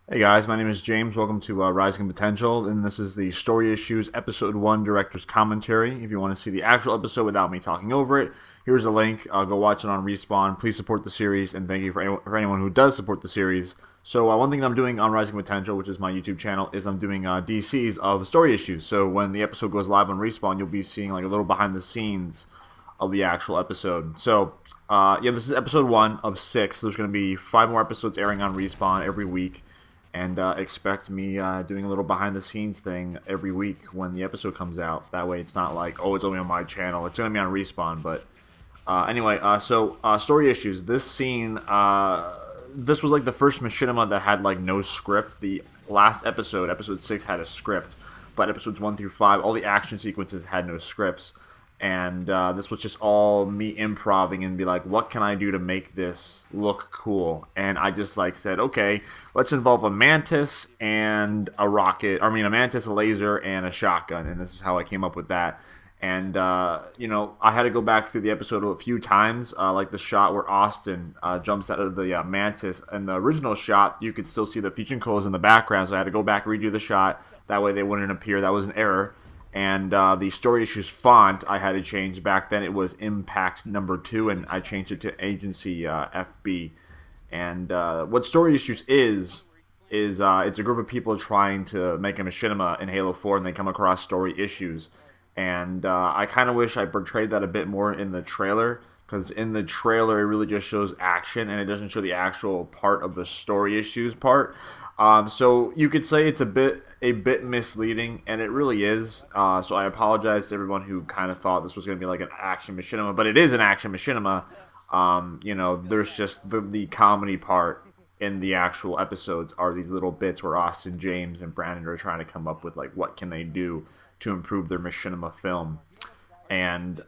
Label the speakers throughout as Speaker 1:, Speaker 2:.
Speaker 1: Hey guys, my name is James. Welcome to Rising Potential, and this is the Story Issues Episode 1 Director's Commentary. If you want to see the actual episode without me talking over it, here's a link. Go watch it on Respawn. Please support the series, and thank you for anyone who does support the series. So one thing that I'm doing on Rising Potential, which is my YouTube channel, is I'm doing DCs of Story Issues. So when the episode goes live on Respawn, you'll be seeing like a little behind the scenes of the actual episode. So yeah, this is episode 1 of 6. There's going to be 5 more episodes airing on Respawn every week. And expect me doing a little behind the scenes thing every week when the episode comes out. That way it's not like, oh, it's only on my channel. It's going to be on Respawn. But anyway, so Story Issues. This scene, this was like the first machinima that had like no script. The last episode, episode 6, had a script. But episodes 1 through 5, all the action sequences had no scripts. And this was just all me improving and be like, what can I do to make this look cool? And I just like said, okay, let's involve a mantis and a rocket. I mean, a mantis, a laser, and a shotgun. And this is how I came up with that. And you know, I had to go back through the episode a few times, like the shot where Austin jumps out of the mantis. In the original shot, you could still see the featuring colors in the background, so I had to go back and redo the shot. That way they wouldn't appear. That was an error. And the Story Issues font I had to change. Back then it was Impact number 2, and I changed it to Agency FB. And what Story Issues is it's a group of people trying to make a machinima in Halo 4, and they come across story issues. And I kind of wish I portrayed that a bit more in the trailer, because in the trailer it really just shows action, and it doesn't show the actual part of the story issues part. So you could say it's a bit misleading, and it really is. So I apologize to everyone who kind of thought this was going to be like an action machinima, but it is an action machinima. You know, there's just the comedy part in the actual episodes are these little bits where Austin, James, and Brandon are trying to come up with like what can they do to improve their machinima film. And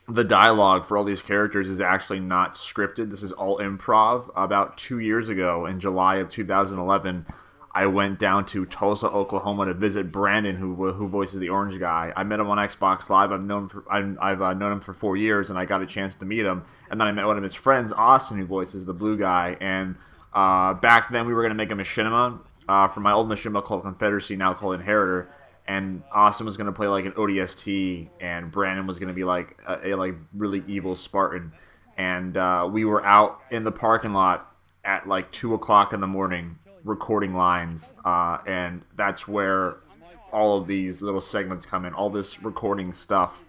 Speaker 1: the dialogue for all these characters is actually not scripted. This is all improv. About 2 years ago, in July of 2011, I went down to Tulsa, Oklahoma, to visit Brandon, who voices the orange guy. I met him on Xbox Live. I've known him for 4 years, and I got a chance to meet him. And then I met one of his friends, Austin, who voices the blue guy. And back then, we were going to make a machinima for my old machinima called Confederacy, now called Inheritor. And Austin was going to play like an ODST, and Brandon was going to be like a like really evil Spartan. And we were out in the parking lot at like 2 o'clock in the morning recording lines, and that's where all of these little segments come in. All this recording stuff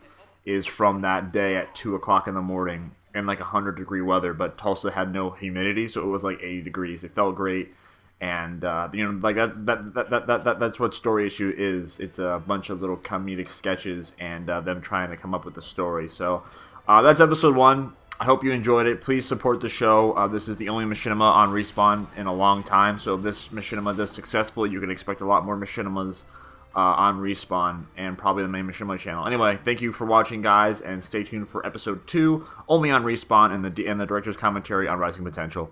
Speaker 1: is from that day at 2 o'clock in the morning in like 100-degree weather, but Tulsa had no humidity, so it was like 80 degrees. It felt great. And you know, like that's what Story Issue is. It's a bunch of little comedic sketches and them trying to come up with a story. So that's episode 1. I hope you enjoyed it. Please support the show. This is the only machinima on Respawn in a long time. So if this machinima does successful, you can expect a lot more machinimas on Respawn and probably the main machinima channel. Anyway, thank you for watching, guys, and stay tuned for episode 2, only on Respawn and the director's commentary on Rising Potential.